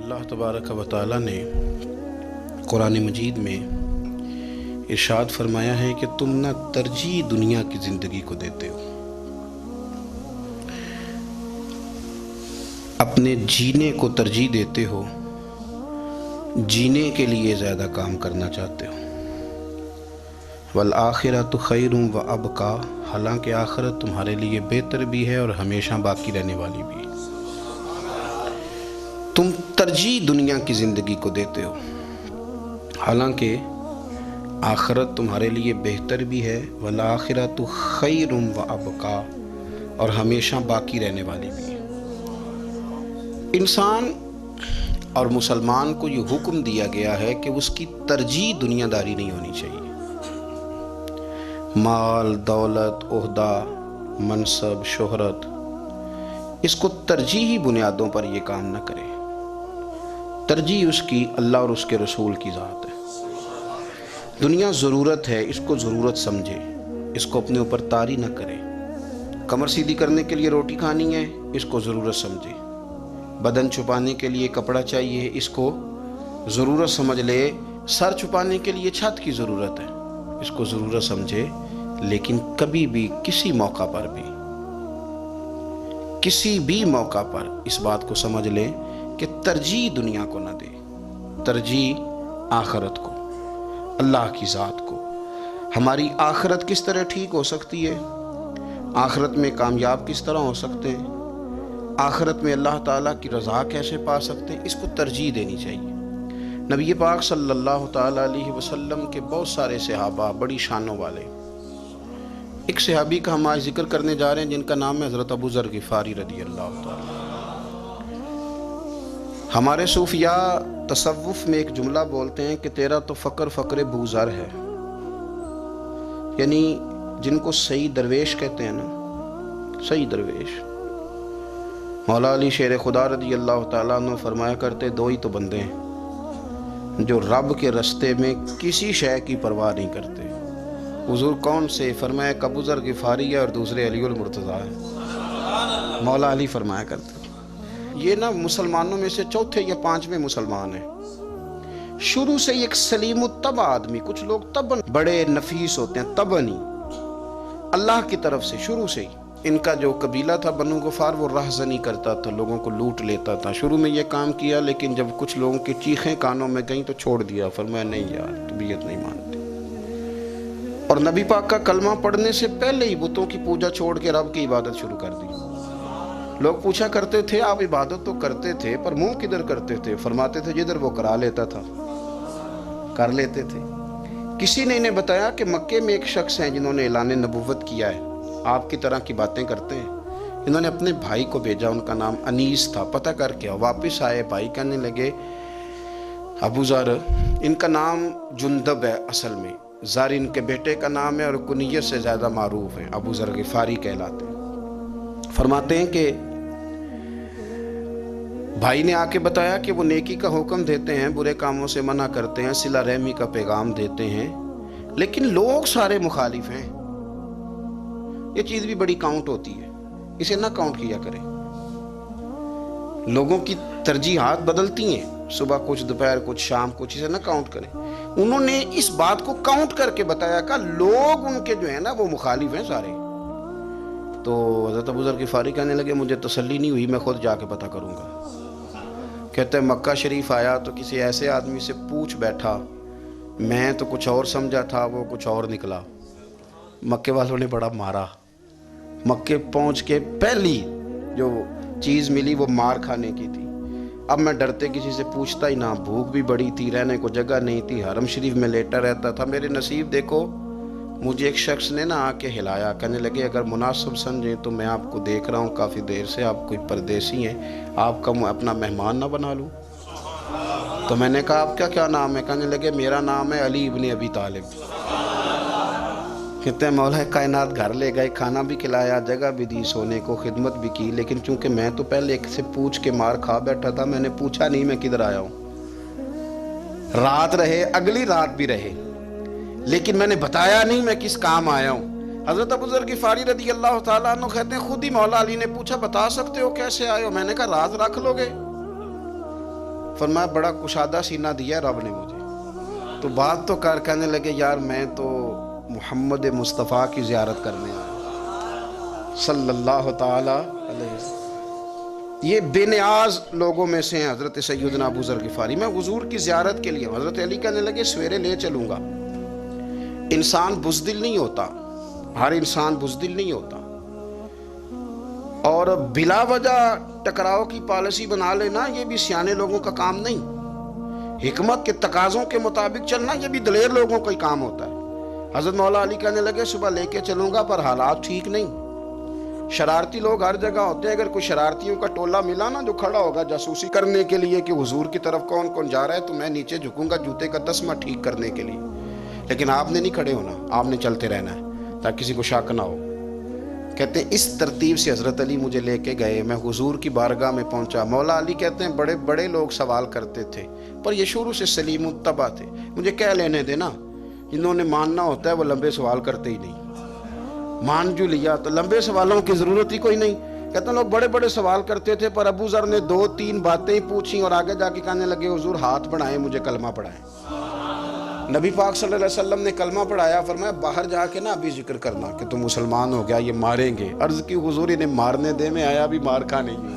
اللہ تبارک و تعالی نے قرآن مجید میں ارشاد فرمایا ہے کہ تم نہ ترجیح دنیا کی زندگی کو دیتے ہو، اپنے جینے کو ترجیح دیتے ہو، جینے کے لیے زیادہ کام کرنا چاہتے ہو۔ والآخرۃ خیر وابقیٰ، حالانکہ آخرت تمہارے لیے بہتر بھی ہے اور ہمیشہ باقی رہنے والی بھی ہے۔ تم ترجیح دنیا کی زندگی کو دیتے ہو، حالانکہ آخرت تمہارے لیے بہتر بھی ہے، والآخرۃ خیر وابقیٰ، اور ہمیشہ باقی رہنے والی بھی ہے۔ انسان اور مسلمان کو یہ حکم دیا گیا ہے کہ اس کی ترجیح دنیا داری نہیں ہونی چاہیے۔ مال، دولت، عہدہ، منصب، شہرت، اس کو ترجیحی بنیادوں پر یہ کام نہ کرے۔ ترجیح اس کی اللہ اور اس کے رسول کی ذات ہے۔ دنیا ضرورت ہے، اس کو ضرورت سمجھے، اس کو اپنے اوپر طاری نہ کرے۔ کمر سیدھی کرنے کے لیے روٹی کھانی ہے، اس کو ضرورت سمجھے۔ بدن چھپانے کے لیے کپڑا چاہیے، اس کو ضرورت سمجھ لے۔ سر چھپانے کے لیے چھت کی ضرورت ہے، اس کو ضرورت سمجھے، لیکن کبھی بھی کسی موقع پر اس بات کو سمجھ لے کہ ترجیح دنیا کو نہ دے، ترجیح آخرت کو، اللہ کی ذات کو۔ ہماری آخرت کس طرح ٹھیک ہو سکتی ہے، آخرت میں کامیاب کس طرح ہو سکتے ہیں، آخرت میں اللہ تعالیٰ کی رضا کیسے پا سکتے ہیں، اس کو ترجیح دینی چاہیے۔ نبی پاک صلی اللہ تعالیٰ علیہ وسلم کے بہت سارے صحابہ بڑی شانوں والے، ایک صحابی کا ہم آج ذکر کرنے جا رہے ہیں جن کا نام ہے حضرت ابو ذر غفاری رضی اللہ تعالیٰ۔ ہمارے صوفیاء تصوف میں ایک جملہ بولتے ہیں کہ تیرا تو فقر ابو ذر ہے، یعنی جن کو صحیح درویش کہتے ہیں نا، صحیح درویش۔ مولا علی شیر خدا رضی اللہ تعالیٰ عنہ فرمایا کرتے، دو ہی تو بندے ہیں جو رب کے رستے میں کسی شے کی پرواہ نہیں کرتے۔ حضور کون سے؟ فرمایا ابو ذر غفاری ہے اور دوسرے علی المرتضیٰ ہے۔ مولا علی فرمایا کرتے یہ نا مسلمانوں میں سے چوتھے یا پانچویں مسلمان ہیں۔ شروع سے ایک سلیم الطبع آدمی، کچھ لوگ طبعاً بڑے نفیس ہوتے ہیں، طبعاً ہی اللہ کی طرف سے شروع سے ہی۔ ان کا جو قبیلہ تھا بنو غفار، وہ راہزنی کرتا تھا، لوگوں کو لوٹ لیتا تھا۔ شروع میں یہ کام کیا، لیکن جب کچھ لوگوں کی چیخیں کانوں میں گئیں تو چھوڑ دیا۔ فرمایا نہیں یار، طبیعت نہیں مانتی۔ اور نبی پاک کا کلمہ پڑھنے سے پہلے ہی بتوں کی پوجا چھوڑ کے رب کی عبادت شروع کر دی۔ لوگ پوچھا کرتے تھے آپ عبادت تو کرتے تھے پر منہ کدھر کرتے تھے؟ فرماتے تھے جدھر وہ کرا لیتا تھا کر لیتے تھے۔ کسی نے انہیں بتایا کہ مکے میں ایک شخص ہیں جنہوں نے اعلان نبوت کیا ہے، آپ کی طرح کی باتیں کرتے ہیں۔ انہوں نے اپنے بھائی کو بھیجا، ان کا نام انیس تھا، پتہ کر کے واپس آئے۔ بھائی کہنے لگے ابو ذر، ان کا نام جندب ہے، اصل میں ذر ان کے بیٹے کا نام ہے اور کنیت سے زیادہ معروف ہیں، ابو ذر غفاری کہلاتے ہیں۔ فرماتے ہیں کہ بھائی نے آ کے بتایا کہ وہ نیکی کا حکم دیتے ہیں، برے کاموں سے منع کرتے ہیں، صلہ رحمی کا پیغام دیتے ہیں، لیکن لوگ سارے مخالف ہیں۔ یہ چیز بھی بڑی کاؤنٹ ہوتی ہے، اسے نہ کاؤنٹ کیا کریں۔ لوگوں کی ترجیحات بدلتی ہیں، صبح کچھ، دوپہر کچھ، شام کچھ، اسے نہ کاؤنٹ کریں۔ انہوں نے اس بات کو کاؤنٹ کر کے بتایا کہ لوگ ان کے جو ہیں نا وہ مخالف ہیں سارے۔ تو حضرت ابو ذر غفاری کہنے لگے مجھے تسلی نہیں ہوئی، میں خود جا کے پتہ کروں گا۔ کہتے ہیں مکہ شریف آیا تو کسی ایسے آدمی سے پوچھ بیٹھا، میں تو کچھ اور سمجھا تھا، وہ کچھ اور نکلا۔ مکے والوں نے بڑا مارا۔ مکے پہنچ کے پہلی جو چیز ملی وہ مار کھانے کی تھی۔ اب میں ڈرتے کسی سے پوچھتا ہی نہ، بھوک بھی بڑی تھی، رہنے کو جگہ نہیں تھی، حرم شریف میں لیٹا رہتا تھا۔ میرے نصیب دیکھو، مجھے ایک شخص نے آ کے ہلایا، کہنے لگے اگر مناسب سمجھیں تو میں آپ کو دیکھ رہا ہوں کافی دیر سے، آپ کوئی پردیسی ہیں، آپ کا اپنا مہمان نہ بنا لوں؟ تو میں نے کہا آپ کا کیا نام ہے؟ کہنے لگے میرا نام ہے علی ابن ابی طالب۔ کہتے ہیں مولا کائنات گھر لے گئے، کھانا بھی کھلایا، جگہ بھی دی سونے کو، خدمت بھی کی، لیکن چونکہ میں تو پہلے ایک سے پوچھ کے مار کھا بیٹھا تھا، میں نے پوچھا نہیں میں کدھر آیا ہوں۔ رات رہے، اگلی رات بھی رہے، لیکن میں نے بتایا نہیں میں کس کام آیا ہوں۔ حضرت ابو ذر غفاری رضی اللہ تعالیٰ عنہ کہتے ہیں خود ہی مولا علی نے پوچھا بتا سکتے ہو کیسے آئے ہو؟ میں نے کہا راز رکھ لو گے؟ فرمایا بڑا کشادہ سینہ دیا رب نے مجھے، تو بات تو کہنے لگے یار میں تو محمد مصطفیٰ کی زیارت کرنے آیا صلی اللہ تعالی علیہ وسلم۔ یہ بے نیاز لوگوں میں سے ہیں حضرت سیدنا ابو ذر غفاری۔ میں حضور کی زیارت کے لیے، حضرت علی کہنے لگے سویرے لے چلوں گا۔ انسان بزدل نہیں ہوتا، ہر انسان بزدل نہیں ہوتا، اور بلا وجہ ٹکراؤ کی پالیسی بنا لینا یہ بھی سیانے لوگوں کا کام نہیں۔ حکمت کے تقاضوں کے مطابق چلنا یہ بھی دلیر لوگوں کا ہی کام ہوتا ہے۔ حضرت مولا علی کہنے لگے صبح لے کے چلوں گا، پر حالات ٹھیک نہیں۔ شرارتی لوگ ہر جگہ ہوتے ہیں، اگر کوئی شرارتیوں کا ٹولہ ملا نا جو کھڑا ہوگا جاسوسی کرنے کے لیے کہ حضور کی طرف کون کون جا رہا ہے، تو میں نیچے جھکوں گا جوتے کا تسمہ ٹھیک کرنے کے لیے، لیکن آپ نے نہیں کھڑے ہونا، آپ نے چلتے رہنا ہے تاکہ کسی کو شک نہ ہو۔ کہتے ہیں اس ترتیب سے حضرت علی مجھے لے کے گئے، میں حضور کی بارگاہ میں پہنچا۔ مولا علی کہتے ہیں بڑے بڑے لوگ سوال کرتے تھے، پر یہ شروع سے سلیم الطبع تھے، مجھے کہہ لینے دینا، جنہوں نے ماننا ہوتا ہے وہ لمبے سوال کرتے ہی نہیں۔ مان جو لیا تو لمبے سوالوں کی ضرورت ہی کوئی نہیں۔ کہتے ہیں لوگ بڑے بڑے سوال کرتے تھے، پر ابو ذر نے 2-3 باتیں پوچھیں اور آگے جا کے کہنے لگے حضور ہاتھ بڑھائیں، مجھے کلمہ پڑھائیں۔ نبی پاک صلی اللہ علیہ وسلم نے کلمہ پڑھایا، فرمایا باہر جا کے نا ابھی ذکر کرنا کہ تم مسلمان ہو گیا، یہ ماریں گے۔ عرض کی حضور انہیں مارنے دے، میں آیا بھی مار کھانے ہوں،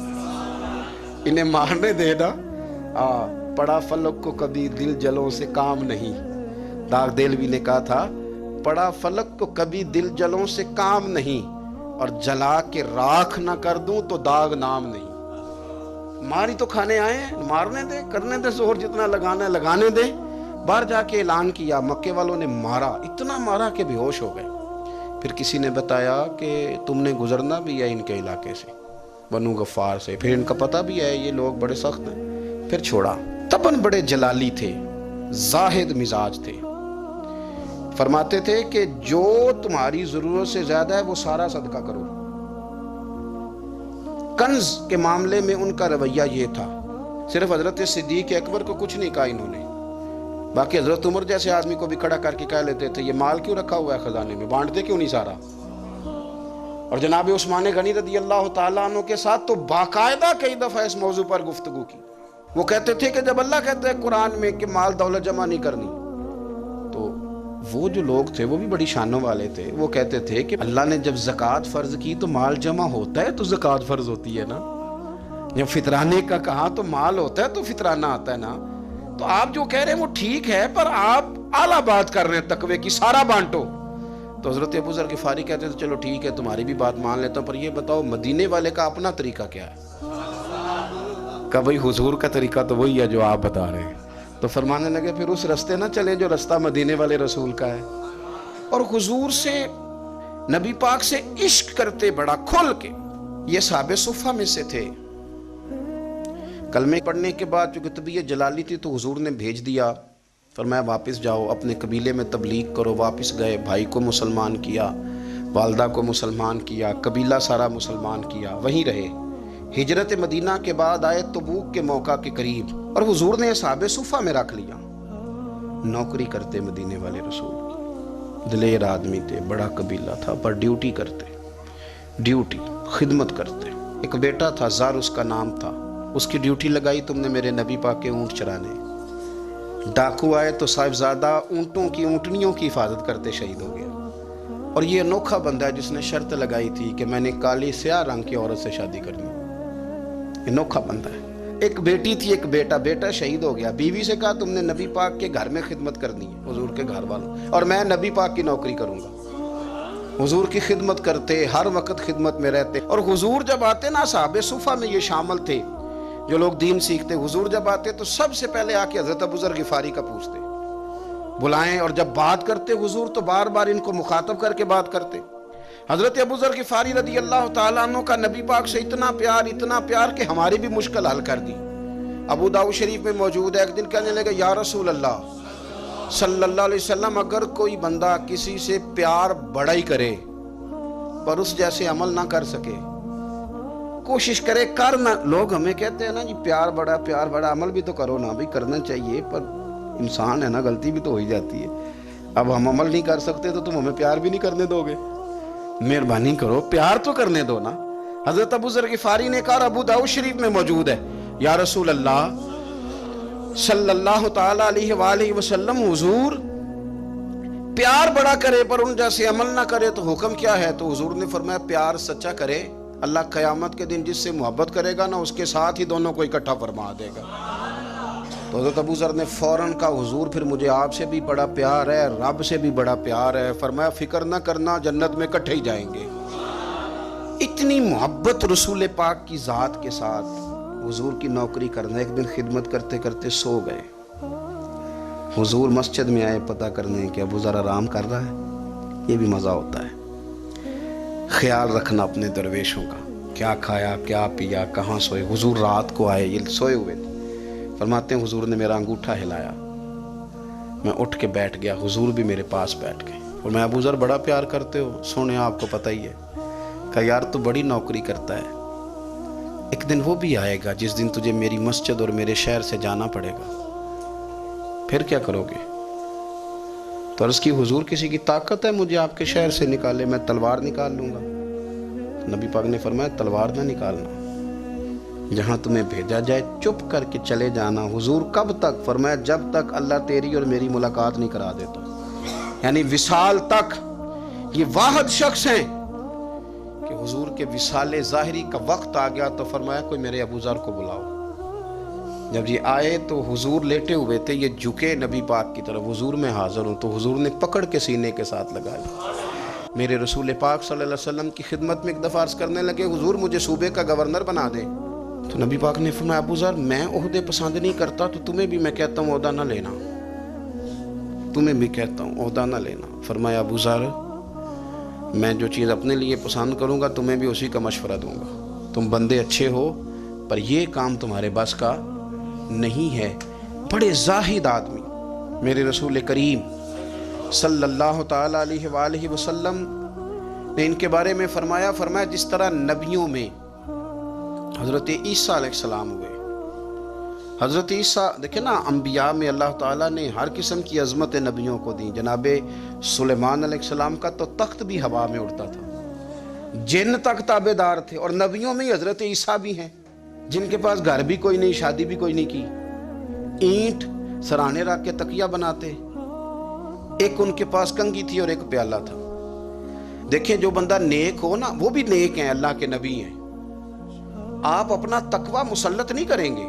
انہیں مارنے دے نا۔ پڑا فلک کو کبھی دل جلوں سے کام نہیں، داغ دلوی نے کہا تھا پڑا فلک کو کبھی دل جلوں سے کام نہیں، اور جلا کے راکھ نہ کر دوں تو داغ نام نہیں۔ ماری تو کھانے آئے ہیں، مارنے دے، کرنے دے زہر جتنا لگانا ہے لگانے دے۔ باہر جا کے اعلان کیا، مکے والوں نے مارا، اتنا مارا کہ بے ہوش ہو گئے۔ پھر کسی نے بتایا کہ تم نے گزرنا بھی ہے ان کے علاقے سے، بنو غفار سے، پھر ان کا پتہ بھی ہے یہ لوگ بڑے سخت ہیں، پھر چھوڑا۔ تبن بڑے جلالی تھے، زاہد مزاج تھے، فرماتے تھے کہ جو تمہاری ضرورت سے زیادہ ہے وہ سارا صدقہ کرو۔ کنز کے معاملے میں ان کا رویہ یہ تھا، صرف حضرت صدیق اکبر کو کچھ نہیں کہا انہوں نے، باقی حضرت عمر جیسے آدمی کو بھی کھڑا کر کے کہہ لیتے تھے یہ مال کیوں رکھا ہوا ہے خزانے میں، بانٹ دے کیوں نہیں سارا۔ اور جناب عثمان غنی رضی اللہ تعالیٰ عنہ کے ساتھ تو باقاعدہ کئی دفعہ اس موضوع پر گفتگو کی۔ وہ کہتے تھے کہ جب اللہ کہتا ہے قرآن میں کہ مال دولت جمع نہیں کرنی، تو وہ جو لوگ تھے وہ بھی بڑی شانوں والے تھے، وہ کہتے تھے کہ اللہ نے جب زکوٰۃ فرض کی تو مال جمع ہوتا ہے تو زکوٰۃ فرض ہوتی ہے نا، جب فطرانے کا کہا تو مال ہوتا ہے تو فطرانہ آتا ہے نا۔ تو آپ جو کہہ رہے ہیں وہ ٹھیک ہے، پر آپ اعلیٰ بات کر رہے ہیں تقوی کی، سارا بانٹو۔ تو حضرت ابو ذر غفاری کہتے تھے چلو ٹھیک ہے تمہاری بھی بات مان لیتا ہوں، پر یہ بتاؤ مدینے والے کا اپنا طریقہ کیا ہے؟ کہ بھئی حضور کا طریقہ تو وہی ہے جو آپ بتا رہے ہیں۔ تو فرمانے لگے پھر اس رستے نہ چلیں جو رستہ مدینے والے رسول کا ہے۔ اور حضور سے، نبی پاک سے عشق کرتے بڑا کھل کے۔ یہ صحابہ صفہ میں سے تھے۔ کلمے پڑھنے کے بعد چونکہ طبیعت جلالی تھی تو حضور نے بھیج دیا، فرمایا واپس جاؤ اپنے قبیلے میں تبلیغ کرو۔ واپس گئے، بھائی کو مسلمان کیا، والدہ کو مسلمان کیا، قبیلہ سارا مسلمان کیا، وہیں رہے۔ ہجرت مدینہ کے بعد آئے تبوک کے موقع کے قریب، اور حضور نے اصحاب صفہ میں رکھ لیا۔ نوکری کرتے مدینے والے رسول کی، دلیر آدمی تھے، بڑا قبیلہ تھا، پر ڈیوٹی کرتے، ڈیوٹی خدمت کرتے۔ ایک بیٹا تھا زار اس کا نام تھا، اس کی ڈیوٹی لگائی تم نے میرے نبی پاک کے اونٹ چرانے۔ ڈاکو آئے تو صاحبزادہ اونٹوں کی، اونٹنیوں کی حفاظت کرتے شہید ہو گیا۔ اور یہ انوکھا بندہ ہے جس نے شرط لگائی تھی کہ میں نے کالی سیاہ رنگ کی عورت سے شادی کرنی۔ انوکھا بندہ ہے۔ ایک بیٹی تھی، ایک بیٹا، بیٹا شہید ہو گیا۔ بیوی سے کہا تم نے نبی پاک کے گھر میں خدمت کرنی ہے، حضور کے گھر والوں، اور میں نبی پاک کی نوکری کروں گا۔ حضور کی خدمت کرتے، ہر وقت خدمت میں رہتے۔ اور حضور جب آتے نا، صحابہ صفہ میں یہ شامل تھے جو لوگ دین سیکھتے، حضور جب آتے تو سب سے پہلے آ کے حضرت ابو ذر غفاری کا پوچھتے، بلائیں، اور جب بات کرتے حضور تو بار بار ان کو مخاطب کر کے بات کرتے۔ حضرت ابو ذر غفاری رضی اللہ تعالیٰ عنہ کا نبی پاک سے اتنا پیار کہ ہماری بھی مشکل حل کر دی۔ ابو داؤد شریف میں موجود ہے، ایک دن کہنے لگے یا رسول اللہ صلی اللہ علیہ وسلم، اگر کوئی بندہ کسی سے پیار بڑا ہی کرے پر اس جیسے عمل نہ کر سکے، کوشش کرے کرنا، لوگ ہمیں کہتے ہیں نا جی پیار بڑا، عمل بھی تو کرو نا، بھی کرنا چاہیے، پر انسان ہے نا، غلطی بھی تو ہو ہی جاتی ہے۔ اب ہم عمل نہیں کر سکتے تو تم ہمیں پیار بھی نہیں کرنے دو گے؟ مہربانی کرو، پیار تو کرنے دو نا۔ حضرت ابو ذر غفاری نے کہا، ابو داؤد شریف میں موجود ہے، یا رسول اللہ صلی اللہ تعالی علیہ وآلہ وسلم حضور پیار بڑا کرے پر ان جیسے عمل نہ کرے تو حکم کیا ہے؟ تو حضور نے فرمایا پیار سچا کرے، اللہ قیامت کے دن جس سے محبت کرے گا نا اس کے ساتھ ہی دونوں کو اکٹھا فرما دے گا۔ تو حضرت ابو ذر نے فوراً کہا حضور پھر مجھے آپ سے بھی بڑا پیار ہے، رب سے بھی بڑا پیار ہے۔ فرمایا فکر نہ کرنا، جنت میں اکٹھے ہی جائیں گے۔ اتنی محبت رسول پاک کی ذات کے ساتھ حضور کی نوکری کرنا۔ ایک دن خدمت کرتے کرتے سو گئے، حضور مسجد میں آئے پتہ کرنے کہ ابو ذر آرام کر رہا ہے۔ یہ بھی مزہ ہوتا ہے، خیال رکھنا اپنے درویشوں کا، کیا کھایا کیا پیا کہاں سوئے۔ حضور رات کو آئے، یہ سوئے ہوئے تھے، فرماتے ہیں حضور نے میرا انگوٹھا ہلایا، میں اٹھ کے بیٹھ گیا، حضور بھی میرے پاس بیٹھ گئے۔ اور میں ابو ذر بڑا پیار کرتے ہو؟ سونے آپ کو پتہ ہی ہے۔ کہا یار تو بڑی نوکری کرتا ہے، ایک دن وہ بھی آئے گا جس دن تجھے میری مسجد اور میرے شہر سے جانا پڑے گا، پھر کیا کرو گے؟ تو عرض کی حضور کسی کی طاقت ہے مجھے آپ کے شہر سے نکالے؟ میں تلوار نکال لوں گا۔ نبی پاک نے فرمایا تلوار نہ نکالنا، جہاں تمہیں بھیجا جائے چپ کر کے چلے جانا۔ حضور کب تک؟ فرمایا جب تک اللہ تیری اور میری ملاقات نہیں کرا دیتا، یعنی وصال تک۔ یہ واحد شخص ہیں کہ حضور کے وصال ظاہری کا وقت آ گیا تو فرمایا کوئی میرے ابو ذر کو بلاؤ۔ جب یہ آئے تو حضور لیٹے ہوئے تھے، یہ جھکے نبی پاک کی طرف، حضور میں حاضر ہوں، تو حضور نے پکڑ کے سینے کے ساتھ لگایا۔ میرے رسول پاک صلی اللہ علیہ وسلم کی خدمت میں ایک دفعہ عرض کرنے لگے حضور مجھے صوبے کا گورنر بنا دیں۔ تو نبی پاک نے فرمایا ابو ذر میں عہدے پسند نہیں کرتا، تو تمہیں بھی میں کہتا ہوں عہدہ نہ لینا، تمہیں بھی کہتا ہوں عہدہ نہ لینا۔ فرمایا ابو ذر میں جو چیز اپنے لیے پسند کروں گا تمہیں بھی اسی کا مشورہ دوں گا، تم بندے اچھے ہو پر یہ کام تمہارے بس کا نہیں ہے۔ بڑے زاہد آدمی میرے رسول کریم صلی اللہ تعالی علیہ وآلہ وسلم نے ان کے بارے میں فرمایا جس طرح نبیوں میں حضرت عیسیٰ علیہ السلام ہوئے۔ حضرت عیسیٰ دیکھیں نا، انبیاء میں اللہ تعالیٰ نے ہر قسم کی عظمت نبیوں کو دی۔ جناب سلیمان علیہ السلام کا تو تخت بھی ہوا میں اڑتا تھا، جن تک تابع دار تھے، اور نبیوں میں حضرت عیسیٰ بھی ہیں جن کے پاس گھر بھی کوئی نہیں، شادی بھی کوئی نہیں کی، اینٹ سرانے رکھ کے تکیہ بناتے، ایک ان کے پاس کنگھی تھی اور ایک پیالہ تھا۔ دیکھیں جو بندہ نیک ہو نا وہ بھی نیک ہیں، اللہ کے نبی ہیں۔ آپ اپنا تقوی مسلط نہیں کریں گے،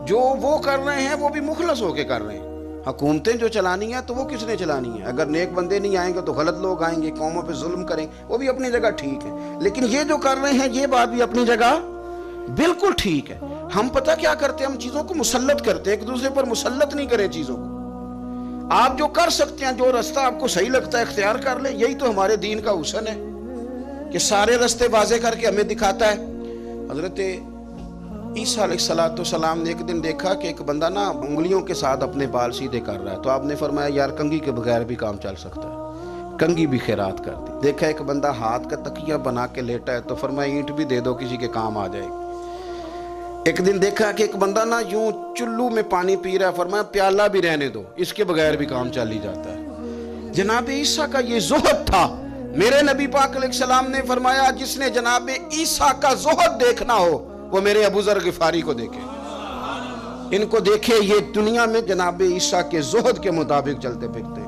جو وہ کر رہے ہیں وہ بھی مخلص ہو کے کر رہے ہیں۔ حکومتیں جو چلانی ہیں تو وہ کس نے چلانی ہے؟ اگر نیک بندے نہیں آئیں گے تو غلط لوگ آئیں گے، قوموں پہ ظلم کریں، وہ بھی اپنی جگہ ٹھیک ہے، لیکن یہ جو کر رہے ہیں یہ بات بھی اپنی جگہ بالکل ٹھیک ہے۔ ہم پتہ کیا کرتے ہیں، ہم چیزوں کو مسلط کرتے ہیں، ایک دوسرے پر مسلط نہیں کریں چیزوں کو۔ آپ جو کر سکتے ہیں، جو رستہ آپ کو صحیح لگتا ہے اختیار کر لیں، یہی تو ہمارے دین کا حسن ہے کہ سارے رستے واضح کر کے ہمیں دکھاتا ہے۔ حضرت عیسیٰ علیہ السلام نے ایک دن دیکھا کہ ایک بندہ نا انگلیوں کے ساتھ اپنے بال سیدھے کر رہا ہے، تو آپ نے فرمایا یار کنگھی کے بغیر بھی کام چل سکتا ہے، کنگھی بھی خیرات کر دی۔ دیکھا ایک بندہ ہاتھ کا تکیہ بنا کے لیٹا ہے، تو فرمایا اینٹ بھی دے دو کسی کے کام آ جائے گی۔ ایک دن دیکھا کہ ایک بندہ نا یوں چلو میں پانی پی رہا ہے، فرمایا پیالہ بھی رہنے دو، اس کے بغیر بھی کام چل ہی جاتا ہے۔ جناب عیسیٰ کا یہ زہد تھا۔ میرے نبی پاک علیہ السلام نے فرمایا جس نے جناب عیسیٰ کا زہد دیکھنا ہو وہ میرے ابو ذر غفاری کو دیکھے، ان کو دیکھے، یہ دنیا میں جناب عیسیٰ کے زہد کے مطابق چلتے پھرتے،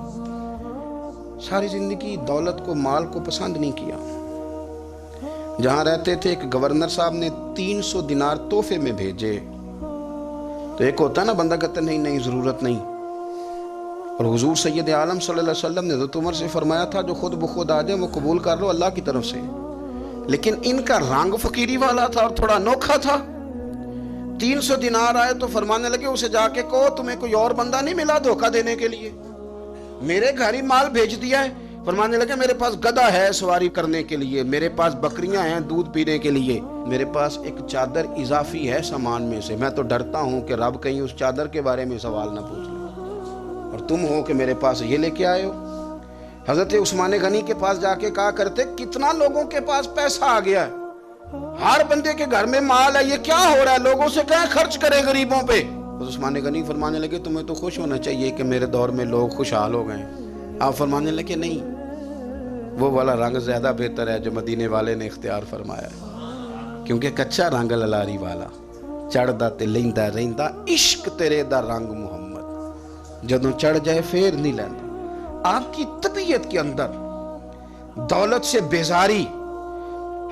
ساری زندگی دولت کو مال کو پسند نہیں کیا۔ جہاں رہتے تھے ایک گورنر صاحب نے 300 دینار تحفے میں بھیجے، تو ایک ہوتا ہے نا بندہ کہتا نہیں نہیں ضرورت نہیں، اور حضور سید عالم صلی اللہ علیہ وسلم نے حضرت عمر سے فرمایا تھا جو خود بخود آ جائے وہ قبول کر لو اللہ کی طرف سے، لیکن ان کا رنگ فقیری والا تھا اور تھوڑا انوکھا تھا۔ 300 دینار آئے تو فرمانے لگے اسے جا کے کہو تمہیں کوئی اور بندہ نہیں ملا دھوکہ دینے کے لیے، میرے گھر ہی مال بھیج دیا ہے۔ فرمانے لگے میرے پاس گدھا ہے سواری کرنے کے لیے، میرے پاس بکریاں ہیں دودھ پینے کے لیے، میرے پاس ایک چادر اضافی ہے سامان میں سے، میں تو ڈرتا ہوں کہ رب کہیں اس چادر کے بارے میں سوال نہ پوچھ لے، اور تم ہو کہ میرے پاس یہ لے کے آئے ہو۔ حضرت عثمان غنی کے پاس جا کے کہا کرتے کتنا لوگوں کے پاس پیسہ آ گیا ہے، ہر بندے کے گھر میں مال ہے، یہ کیا ہو رہا ہے، لوگوں سے کہیں خرچ کریں غریبوں پہ۔ عثمان غنی فرمانے لگے تمہیں تو خوش ہونا چاہیے کہ میرے دور میں لوگ خوشحال ہو گئے۔ آپ فرمانے لگے نہیں، وہ والا رنگ زیادہ بہتر ہے جو مدینے والے نے اختیار فرمایا ہے، کیونکہ کچا رنگ للاری والا چڑھدا تے لیندا رہندا عشق تیرے دا رنگ محمد جدوں چڑھ جائے پھر نہیں لیندا۔ آپ کی طبیعت کے اندر دولت سے بیزاری،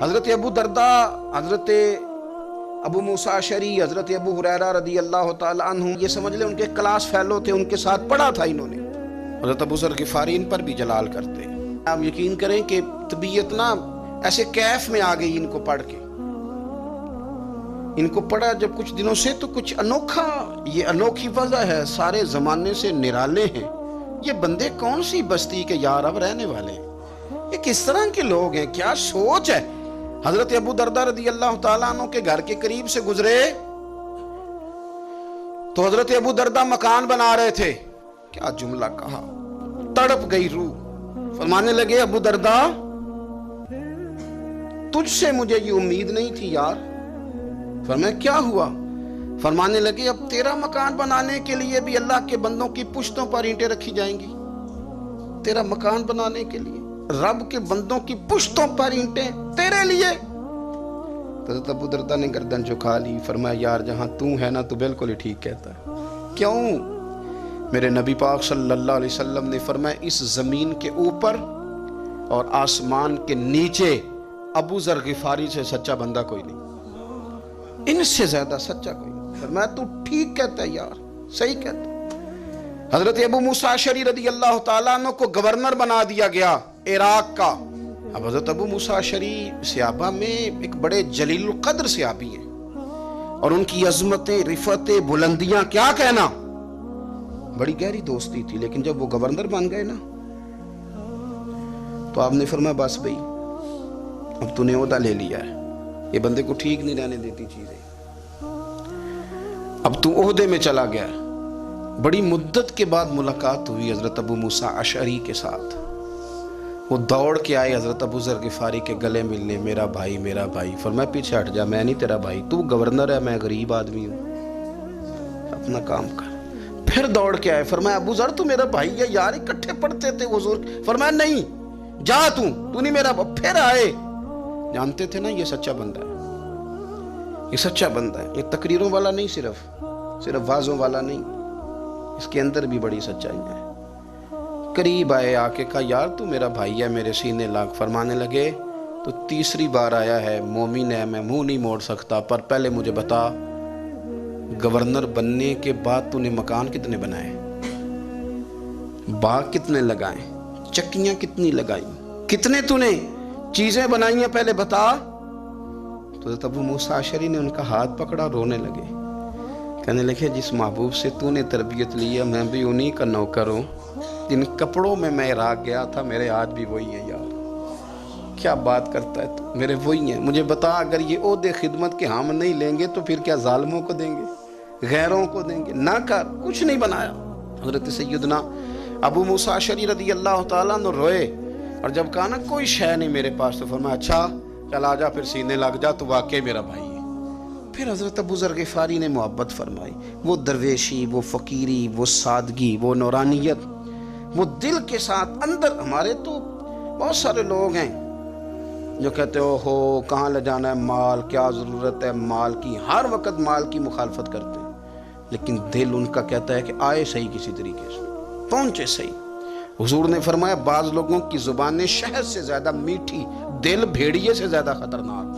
حضرت ابو درداء، حضرت ابو موسیٰ اشعری، حضرت ابو ہریرہ رضی اللہ تعالیٰ عنہ، یہ سمجھ لیں ان کے کلاس فیلو تھے، ان کے ساتھ پڑھا تھا انہوں نے۔ حضرت ابو ذر غفاری ان پر بھی جلال کرتے ہیں۔ آپ یقین کریں کہ طبیعت نا ایسے کیف میں آ گئی ان کو پڑھ کے۔ ان کو پڑھا جب کچھ دنوں سے تو کچھ انوکھا، یہ انوکھی وضع ہے، سارے زمانے سے نرالے ہیں، یہ بندے کون سی بستی کے یار اب رہنے والے ہیں، یہ کس طرح کے لوگ ہیں، کیا سوچ ہے۔ حضرت ابو درداء رضی اللہ تعالیٰ عنہ کے گھر کے قریب سے گزرے تو حضرت ابو درداء مکان بنا رہے تھے، کیا جملہ کہا، تڑپ گئی روح۔ فرمانے لگے ابو درداء تجھ سے مجھے یہ امید نہیں تھی یار۔ فرمایا کیا ہوا؟ فرمانے لگے اب تیرا مکان بنانے کے لیے بھی اللہ کے بندوں کی پشتوں پر اینٹیں رکھی جائیں گی، تیرا مکان بنانے کے لیے رب کے بندوں کی پشتوں پر اینٹیں تیرے لیے۔ حضرت ابو درداء نے گردن جھکا لی، فرمایا یار جہاں تو ہے نا تو بالکل ہی ٹھیک کہتا ہے۔ کیوں؟ میرے نبی پاک صلی اللہ علیہ وسلم نے فرمایا اس زمین کے اوپر اور آسمان کے نیچے ابو ذر غفاری سے سچا بندہ کوئی نہیں، ان سے زیادہ سچا کوئی نہیں۔ فرمایا تو ٹھیک کہتا ہے یار، صحیح کہتا ہے۔ حضرت ابو موسیٰ اشعری رضی اللہ تعالیٰ عنہ کو گورنر بنا دیا گیا عراق کا۔ اب حضرت ابو موسیٰ اشعری صحابہ میں ایک بڑے جلیل القدر صحابی ہیں، اور ان کی عظمتیں، رفتیں، بلندیاں کیا کہنا، بڑی گہری دوستی تھی۔ لیکن جب وہ گورنر بن گئے نا تو آپ نے فرمایا بس بھئی اب تو نے عہدہ لے لیا ہے، یہ بندے کو ٹھیک نہیں رہنے دیتی چیزیں، اب تو عہدے میں چلا گیا ہے۔ بڑی مدت کے بعد ملاقات ہوئی حضرت ابو موسیٰ اشعری کے ساتھ، وہ دوڑ کے آئے حضرت ابو ذر غفاری کے گلے ملنے، میرا بھائی میرا بھائی۔ فرمایا پیچھے ہٹ جا، میں نہیں تیرا بھائی، تو گورنر ہے، میں غریب آدمی ہوں، اپنا کام کر۔ پھر دوڑ کے آئے، فرمایا ابو ذر تو میرا بھائی ہے یار، اکٹھے پڑھتے تھے حضور۔ فرمایا نہیں جا تو نہیں میرا۔ پھر آئے، جانتے تھے نا یہ سچا بندہ ہے، یہ سچا بندہ ہے، یہ تقریروں والا نہیں، صرف وعظوں والا نہیں، اس کے اندر بھی بڑی سچائی ہے۔ قریب آئے، آ کے کہا یار تو میرا بھائی ہے، میرے سینے لاگ۔ فرمانے لگے تو تیسری بار آیا ہے، مومن ہے، میں منہ نہیں موڑ سکتا، پر پہلے مجھے بتا گورنر بننے کے بعد تو نے مکان کتنے بنائے، باغ کتنے لگائے، چکیاں کتنی لگائی، کتنے تو نے چیزیں بنائی ہیں، پہلے بتا۔ تو ابو موسیٰ اشعری نے ان کا ہاتھ پکڑا، رونے لگے، کہنے لگے جس محبوب سے تو نے تربیت لی ہے میں بھی انہی کا نوکر ہوں، جن کپڑوں میں میں عراق گیا تھا میرے آج بھی وہی ہیں یار۔ کیا بات کرتا ہے تو، میرے وہی ہیں۔ مجھے بتا اگر یہ عہدے خدمت کے ہم نہیں لیں گے تو پھر کیا ظالموں کو دیں گے، غیروں کو دیں گے؟ نہ کر، کچھ نہیں بنایا۔ حضرت سیدنا ابو موسیٰ اشعری رضی اللہ تعالیٰ عنہ روئے، اور جب کہا نا کوئی شے نہیں میرے پاس، تو فرمایا اچھا چل آ جا، پھر سینے لگ جا، تو واقعی میرا بھائی ہے۔ پھر حضرت ابو ذر غفاری نے محبت فرمائی، وہ درویشی، وہ فقیری، وہ سادگی، وہ نورانیت، وہ دل کے ساتھ اندر۔ ہمارے تو بہت سارے لوگ ہیں جو کہتے ہو کہاں لے جانا ہے مال، کیا ضرورت ہے مال کی، ہر وقت مال کی مخالفت کرتے ہیں، لیکن دل ان کا کہتا ہے کہ آئے صحیح کسی طریقے سے، پہنچے صحیح۔ حضور نے فرمایا بعض لوگوں کی زبانیں شہد سے زیادہ میٹھی، دل بھیڑیے سے زیادہ خطرناک،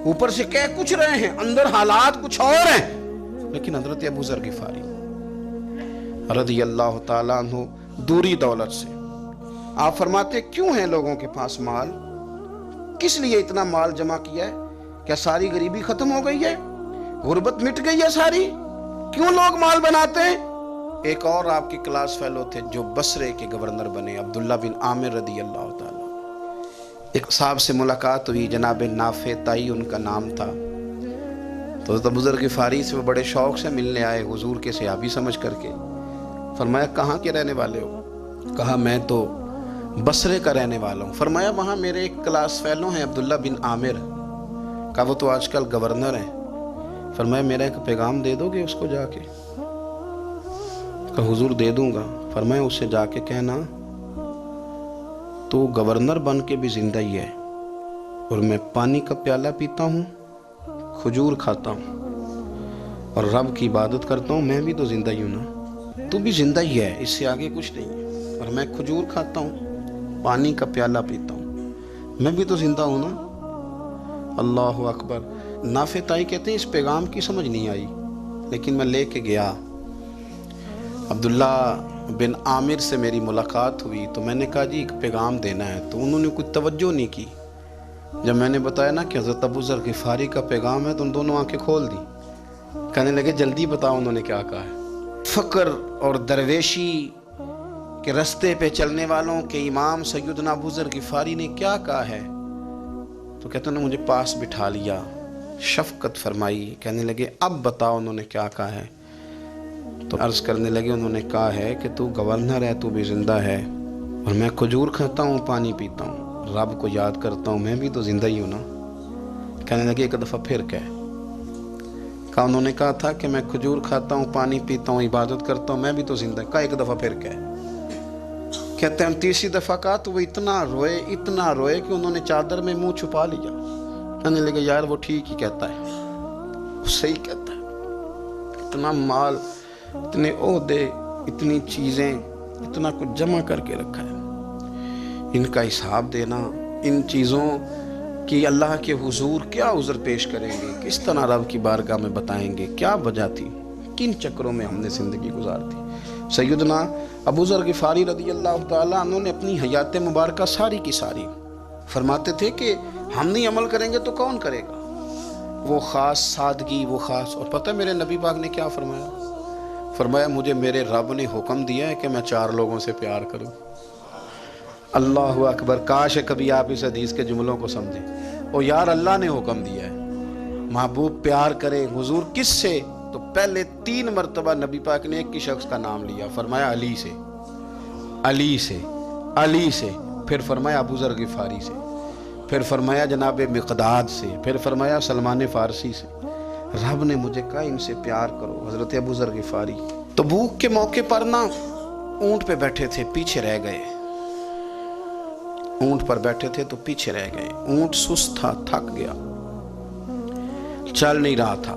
اوپر سے کہہ کچھ رہے ہیں اندر حالات کچھ اور ہیں۔ لیکن حضرت ابو ذر غفاری رضی اللہ تعالیٰ عنہ دوری دولت سے، آپ فرماتے کیوں ہیں لوگوں کے پاس مال، کس لیے اتنا مال جمع کیا ہے؟ کیا ساری غریبی ختم ہو گئی ہے، غربت مٹ گئی ہے ساری؟ کیوں لوگ مال بناتے ہیں؟ ایک اور آپ کے کلاس فیلو تھے جو بصرے کے گورنر بنے، عبداللہ بن عامر رضی اللہ تعالیٰ۔ ایک صاحب سے ملاقات ہوئی، جناب نافع تائی ان کا نام تھا، تو حضرت ابو ذر غفاری سے وہ بڑے شوق سے ملنے آئے، حضور کے صحابی سمجھ کر کے۔ فرمایا کہاں کے رہنے والے ہو؟ کہا میں تو بصرے کا رہنے والا ہوں۔ فرمایا وہاں میرے ایک کلاس فیلو ہیں عبداللہ بن عامر، کہا وہ تو آج کل گورنر ہیں۔ فرمایا میرا ایک پیغام دے دو گے اس کو جا کے؟ کہا حضور دے دوں گا۔ فرمایا اس سے جا کے کہنا تو گورنر بن کے بھی زندہ ہی ہے، اور میں پانی کا پیالہ پیتا ہوں، کھجور کھاتا ہوں اور رب کی عبادت کرتا ہوں، میں بھی تو زندہ ہی ہوں نا، تو بھی زندہ ہی ہے، اس سے آگے کچھ نہیں ہے۔ اور میں کھجور کھاتا ہوں، پانی کا پیالہ پیتا ہوں، میں بھی تو زندہ ہوں نا۔ اللہ اکبر۔ نافع تائی کہتے ہیں اس پیغام کی سمجھ نہیں آئی، لیکن میں لے کے گیا۔ عبداللہ بن عامر سے میری ملاقات ہوئی تو میں نے کہا جی ایک پیغام دینا ہے، تو انہوں نے کوئی توجہ نہیں کی۔ جب میں نے بتایا نا کہ حضرت ابو ذر غفاری کا پیغام ہے تو ان دونوں آنکھیں کھول دی، کہنے لگے جلدی بتاؤ انہوں نے کیا کہا ہے۔ فقر اور درویشی کے رستے پہ چلنے والوں کے امام سیدنا ابو ذر غفاری نے کیا کہا ہے؟ تو کہتے ہیں مجھے پاس بٹھا لیا، شفقت فرمائی، کہنے لگے اب بتاؤ انہوں نے کیا کہا ہے۔ تو عرض کرنے لگے انہوں نے کہا ہے کہ تو گورنر ہے، تو بھی زندہ ہے، اور میں کھجور کھاتا ہوں، پانی پیتا ہوں، رب کو یاد کرتا ہوں، میں بھی تو زندہ ہی ہوں نا۔ کہنے لگے ایک دفعہ پھر کہا انہوں نے کہا تھا کہ میں کھجور کھاتا ہوں، پانی پیتا ہوں، عبادت کرتا ہوں، میں بھی تو زندہ، کہا ایک دفعہ پھر کہتے ہیں تیسری دفعہ کہا تو وہ اتنا روئے کہ انہوں نے چادر میں منہ چھپا لیا۔ کہنے لگے یار وہ ٹھیک ہی کہتا ہے، وہ صحیح کہتا ہے، اتنا مال، اتنے عہدے، اتنی چیزیں، اتنا کچھ جمع کر کے رکھا ہے، ان کا حساب دینا، ان چیزوں کی اللہ کے حضور کیا عذر پیش کریں گے، کس طرح رب کی بارگاہ میں بتائیں گے، کیا وجہ تھی، کن چکروں میں ہم نے زندگی گزار دی۔ سیدنا ابو ذر غفاری رضی اللہ تعالیٰ عنہ نے اپنی حیات مبارکہ ساری کی ساری فرماتے تھے کہ ہم نہیں عمل کریں گے تو کون کرے گا، وہ خاص سادگی، وہ خاص۔ اور پتہ میرے نبی پاک نے کیا فرمایا مجھے میرے رب نے حکم دیا ہے کہ میں 4 لوگوں سے پیار کروں۔ اللہ اکبر، کاش کبھی آپ اس حدیث کے جملوں کو سمجھیں۔ او یار اللہ نے حکم دیا ہے، محبوب پیار کرے، حضور کس سے؟ تو پہلے 3 مرتبہ نبی پاک نے ایک ہی شخص کا نام لیا، فرمایا علی سے، علی سے، علی سے، پھر فرمایا ابو ذر غفاری سے، پھر فرمایا جناب مقداد سے، پھر فرمایا سلمان فارسی سے۔ رب نے مجھے کہا ان سے پیار کرو، حضرت ابو ذر غفاری۔ تبوک کے موقع پر نا اونٹ پہ بیٹھے تھے، پیچھے رہ گئے، اونٹ پر بیٹھے تھے تو پیچھے رہ گئے، اونٹ سست تھا، تھک گیا، چل نہیں رہا تھا۔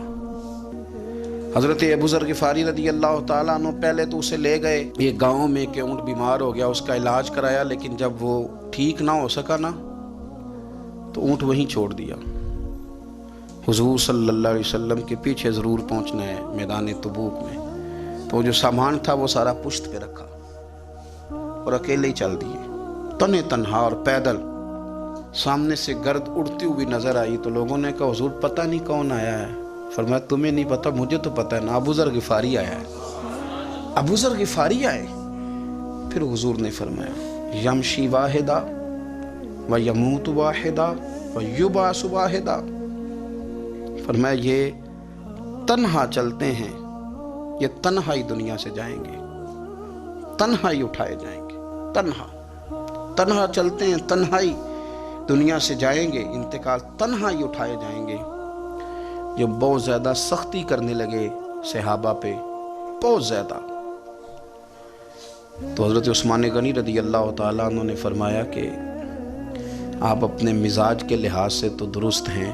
حضرت ابو ذر غفاری رضی اللہ تعالیٰ عنہ پہلے تو اسے لے گئے ایک گاؤں میں کہ اونٹ بیمار ہو گیا، اس کا علاج کرایا، لیکن جب وہ ٹھیک نہ ہو سکا نا تو اونٹ وہیں چھوڑ دیا۔ حضور صلی اللہ علیہ وسلم کے پیچھے ضرور پہنچنا ہے میدان تبوک میں، تو جو سامان تھا وہ سارا پشت پہ رکھا اور اکیلے ہی چل دیے، تنے تنہا اور پیدل۔ سامنے سے گرد اڑتی ہوئی نظر آئی تو لوگوں نے کہا حضور پتہ نہیں کون آیا ہے۔ فرمایا تمہیں نہیں پتہ، مجھے تو پتہ ہے نا، ابو ذر غفاری آیا ہے، ابو ذر غفاری آئے۔ پھر حضور نے فرمایا یمشی واحدہ و یموت واحدہ و یبعث واحدہ، فرمایا یہ تنہا چلتے ہیں، یہ تنہا ہی دنیا سے جائیں گے، تنہا ہی اٹھائے جائیں گے، تنہا چلتے ہیں، تنہا ہی دنیا سے جائیں گے، انتقال تنہا ہی اٹھائے جائیں گے۔ جو بہت زیادہ سختی کرنے لگے صحابہ پہ، بہت زیادہ، تو حضرت عثمان غنی رضی اللہ تعالیٰ عنہ نے فرمایا کہ آپ اپنے مزاج کے لحاظ سے تو درست ہیں،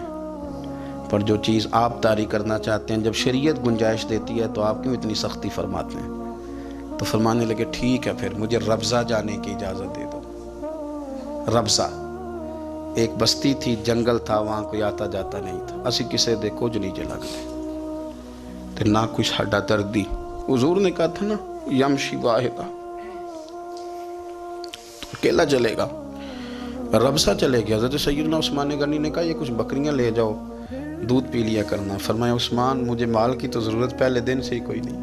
پر جو چیز آپ طاری کرنا چاہتے ہیں جب شریعت گنجائش دیتی ہے تو آپ کیوں اتنی سختی فرماتے ہیں؟ تو فرمانے لگے ٹھیک ہے پھر مجھے ربضہ جانے کی اجازت دے دو۔ ربضہ ایک بستی تھی، جنگل تھا، وہاں کوئی آتا جاتا نہیں تھا، اسی کسے دے کچھ نہیں چلا گئے تو نہ کچھ ہڈا دردی۔ حضور نے کہا تھا نا یمشی واحدہ، تو اکیلا چلے گا، ربضہ چلے گیا۔ حضرت سیدنا عثمان غنی نے کہا یہ کچھ بکریاں لے جاؤ، دودھ پی لیا کرنا۔ فرمایا عثمان مجھے مال کی تو ضرورت پہلے دن سے ہی کوئی نہیں،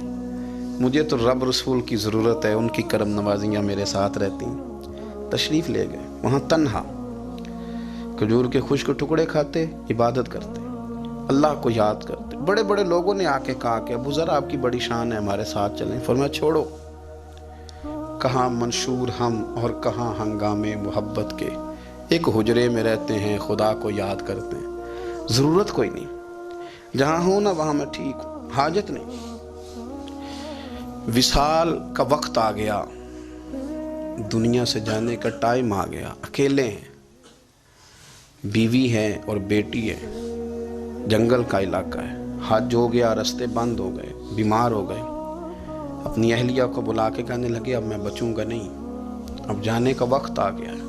مجھے تو رب رسول کی ضرورت ہے، ان کی کرم نوازیاں میرے ساتھ رہتی ہیں۔ تشریف لے گئے، وہاں تنہا کھجور کے خشک ٹکڑے کھاتے، عبادت کرتے، اللہ کو یاد کرتے۔ بڑے بڑے لوگوں نے آ کے کہا کہ ابو ذر آپ کی بڑی شان ہے، ہمارے ساتھ چلیں۔ فرمایا چھوڑو، کہاں منشور ہم اور کہاں ہنگامے محبت کے، ایک حجرے میں رہتے ہیں، خدا کو یاد کرتے ہیں، ضرورت کوئی نہیں، جہاں ہوں نا وہاں میں ٹھیک ہوں، حاجت نہیں۔ وصال کا وقت آ گیا، دنیا سے جانے کا ٹائم آ گیا، اکیلے ہیں، بیوی ہے اور بیٹی ہے، جنگل کا علاقہ ہے، حج ہو گیا، راستے بند ہو گئے، بیمار ہو گئے، اپنی اہلیہ کو بلا کے کہنے لگے اب میں بچوں گا نہیں، اب جانے کا وقت آ گیا ہے۔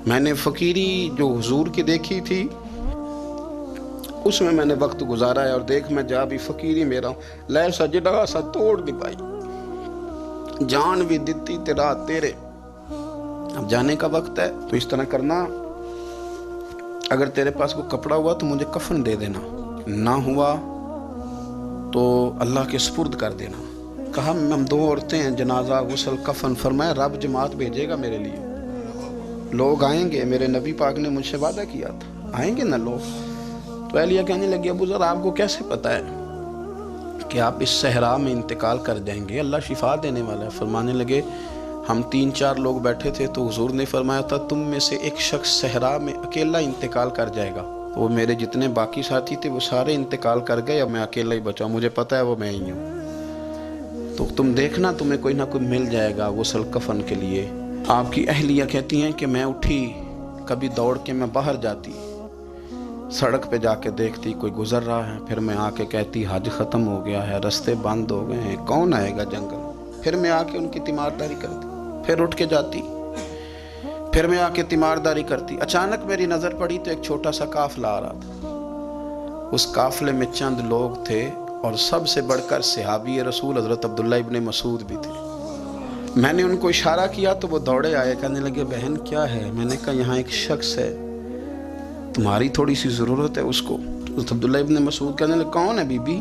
میں نے فقیری جو حضور کی دیکھی تھی اس میں نے وقت گزارا ہے، اور دیکھ میں جا بھی فقیری میرا ہوں، لے سجدہ سا توڑ دی پائی، جان بھی دیتی تیرا تیرے، اب جانے کا وقت ہے۔ تو اس طرح کرنا، اگر تیرے پاس کوئی کپڑا ہوا تو مجھے کفن دے دینا، نہ ہوا تو اللہ کے سپرد کر دینا۔ کہا ہم 2 عورتیں ہیں، جنازہ، غسل، کفن، فرمایا رب جماعت بھیجے گا میرے لیے، لوگ آئیں گے، میرے نبی پاک نے مجھ سے وعدہ کیا تھا آئیں گے نا لوگ۔ تو اہلیہ کہنے لگی ابو ذر آپ کو کیسے پتہ ہے کہ آپ اس صحرا میں انتقال کر جائیں گے، اللہ شفا دینے والا ہے۔ فرمانے لگے ہم 3-4 لوگ بیٹھے تھے تو حضور نے فرمایا تھا تم میں سے ایک شخص صحرا میں اکیلا انتقال کر جائے گا، وہ میرے جتنے باقی ساتھی تھے وہ سارے انتقال کر گئے، اب میں اکیلا ہی بچا، مجھے پتہ ہے وہ میں ہی ہوں، تو تم دیکھنا تمہیں کوئی نہ کوئی مل جائے گا غسل کفن کے لیے۔ آپ کی اہلیہ کہتی ہیں کہ میں اٹھی، کبھی دوڑ کے میں باہر جاتی، سڑک پہ جا کے دیکھتی کوئی گزر رہا ہے، پھر میں آ کے کہتی حج ختم ہو گیا ہے، راستے بند ہو گئے ہیں، کون آئے گا جنگل، پھر میں آ کے ان کی تیمارداری کرتی، پھر اٹھ کے جاتی، پھر میں آ کے تیمارداری کرتی۔ اچانک میری نظر پڑی تو ایک چھوٹا سا قافلہ آ رہا تھا، اس قافلے میں چند لوگ تھے اور سب سے بڑھ کر صحابی رسول حضرت عبداللہ ابن مسعود بھی تھے۔ میں نے ان کو اشارہ کیا تو وہ دوڑے آئے، کہنے لگے بہن کیا ہے؟ میں نے کہا یہاں ایک شخص ہے، تمہاری تھوڑی سی ضرورت ہے اس کو۔ حضرت عبداللہ ابن مسعود کہنے لگے کون ہے بی بی؟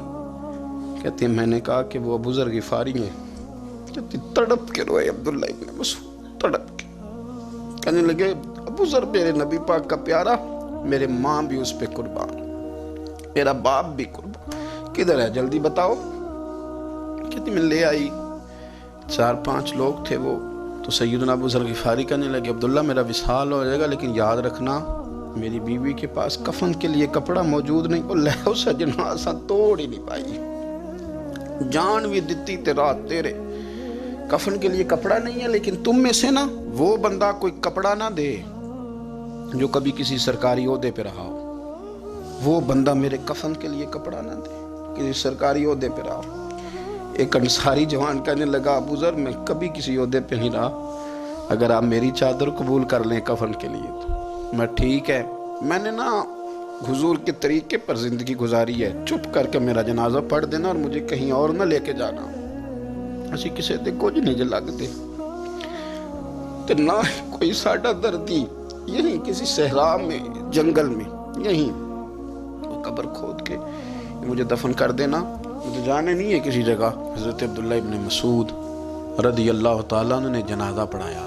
کہتے ہیں میں نے کہا کہ وہ ابو ذر غفاری ہیں۔ کہتی تڑپ کے روئے عبداللہ ابن مسعود، تڑپ کے کہنے لگے ابو ذر میرے نبی پاک کا پیارا، میرے ماں بھی اس پہ قربان، میرا باپ بھی قربان، کدھر ہے جلدی بتاؤ۔ کہتی میں لے آئی، 4-5 لوگ تھے وہ، تو سیدنا ابو ذر غفاری کہنے لگے عبداللہ میرا وصال ہو جائے گا لیکن یاد رکھنا میری بیوی کے پاس کفن کے لیے کپڑا موجود نہیں، وہ لہو سجنا سا توڑ ہی نہیں پائی، جان بھی دیتی تیرا تیرے، کفن کے لیے کپڑا نہیں ہے، لیکن تم میں سے نا وہ بندہ کوئی کپڑا نہ دے جو کبھی کسی سرکاری عہدے پہ رہا ہو، وہ بندہ میرے کفن کے لیے کپڑا نہ دے کسی سرکاری عہدے پہ رہا ہو۔ ایک انصاری جوان کہنے لگا ابو ذر میں کبھی کسی عہدے پہ نہیں رہا، اگر آپ میری چادر قبول کر لیں کفن کے لیے تو میں ٹھیک ہے، میں نے نا حضور کے طریقے پر زندگی گزاری ہے، چپ کر کے میرا جنازہ پڑھ دینا اور مجھے کہیں اور نہ لے کے جانا، اسی کسی دے کچھ نہیں لگ دے تو نہ کوئی ساڈا دردی، یہیں کسی صحرا میں جنگل میں یہیں قبر کھود کے مجھے دفن کر دینا، مجھے جانے نہیں ہے کسی جگہ۔ حضرت عبداللہ ابن مسعود رضی اللہ تعالیٰ عنہ نے جنازہ پڑھایا،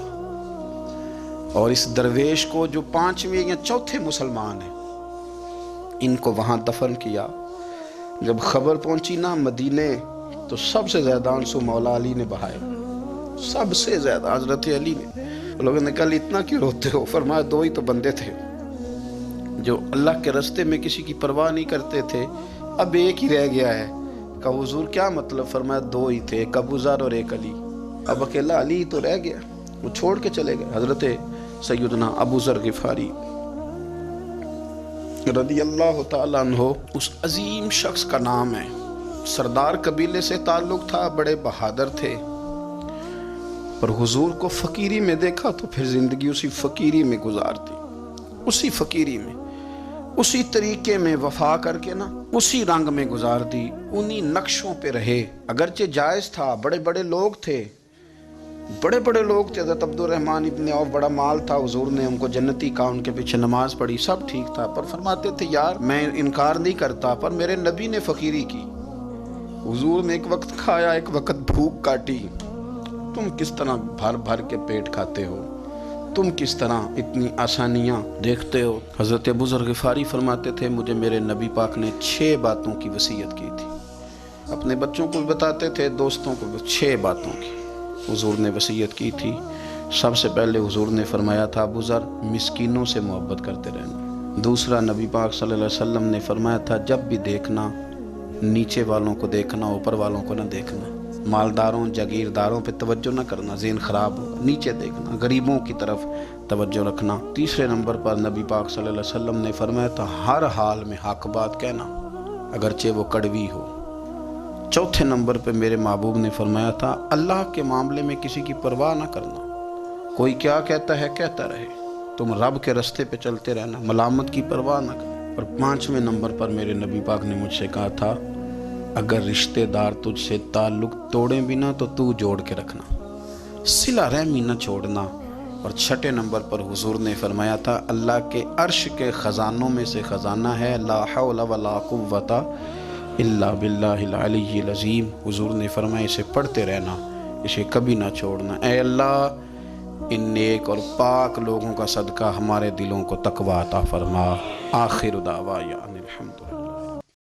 اور اس درویش کو جو 5ویں یا 4تھے مسلمان ہیں ان کو وہاں دفن کیا۔ جب خبر پہنچی نا مدینے تو سب سے زیادہ آنسو مولا علی نے بہائے، سب سے زیادہ حضرت علی نے۔ لوگوں نے کہا اتنا کیوں روتے ہو؟ فرمایا 2 ہی تو بندے تھے جو اللہ کے راستے میں کسی کی پرواہ نہیں کرتے تھے، اب ایک ہی رہ گیا ہے۔ کہا حضور کیا مطلب؟ فرمایا 2 ہی تھے، ایک ابو ذر اور ایک علی، اب اکیلا علی تو رہ گیا، وہ چھوڑ کے چلے گئے۔ حضرت سیدنا ابو ذر غفاری رضی اللہ تعالیٰ عنہ اس عظیم شخص کا نام ہے، سردار قبیلے سے تعلق تھا، بڑے بہادر تھے، پر حضور کو فقیری میں دیکھا تو پھر زندگی اسی فقیری میں گزارتی، اسی فقیری میں، اسی طریقے میں وفا کر کے نا اسی رنگ میں گزار دی، انہی نقشوں پہ رہے۔ اگرچہ جائز تھا، بڑے بڑے لوگ تھے، بڑے بڑے لوگ تھے، حضرت عبد الرحمن ابن عوف بڑا مال تھا، حضور نے ان کو جنتی کہا، ان کے پیچھے نماز پڑھی، سب ٹھیک تھا، پر فرماتے تھے یار میں انکار نہیں کرتا، پر میرے نبی نے فقیری کی، حضور نے ایک وقت کھایا ایک وقت بھوک کاٹی، تم کس طرح بھر بھر کے پیٹ کھاتے ہو، تم کس طرح اتنی آسانیاں دیکھتے ہو۔ حضرت ابو ذر غفاری فرماتے تھے مجھے میرے نبی پاک نے 6 باتوں کی وصیت کی تھی، اپنے بچوں کو بھی بتاتے تھے، دوستوں کو بھی، 6 باتوں کی حضور نے وصیت کی تھی۔ سب سے پہلے حضور نے فرمایا تھا ابو ذر مسکینوں سے محبت کرتے رہنا۔ دوسرا نبی پاک صلی اللہ علیہ وسلم نے فرمایا تھا جب بھی دیکھنا نیچے والوں کو دیکھنا، اوپر والوں کو نہ دیکھنا، مالداروں جاگیرداروں پہ توجہ نہ کرنا، ذہن خراب ہوگا، نیچے دیکھنا، غریبوں کی طرف توجہ رکھنا۔ تیسرے نمبر پر نبی پاک صلی اللہ علیہ وسلم نے فرمایا تھا ہر حال میں حق بات کہنا اگرچہ وہ کڑوی ہو۔ چوتھے نمبر پہ میرے محبوب نے فرمایا تھا اللہ کے معاملے میں کسی کی پرواہ نہ کرنا، کوئی کیا کہتا ہے کہتا رہے، تم رب کے رستے پہ چلتے رہنا، ملامت کی پرواہ نہ کرنا۔ اور پانچویں نمبر پر میرے نبی پاک نے مجھ سے کہا تھا اگر رشتہ دار تجھ سے تعلق توڑیں بھی نہ تو جوڑ کے رکھنا، صلہ رحمی نہ چھوڑنا۔ اور چھٹے نمبر پر حضور نے فرمایا تھا اللہ کے عرش کے خزانوں میں سے خزانہ ہے لا حول ولا قوت الا باللہ العلی العظیم۔ حضور نے فرمایا اسے پڑھتے رہنا، اسے کبھی نہ چھوڑنا۔ اے اللہ ان نیک اور پاک لوگوں کا صدقہ ہمارے دلوں کو تقویٰ عطا فرما۔ آخر دعوانا الحمدللہ۔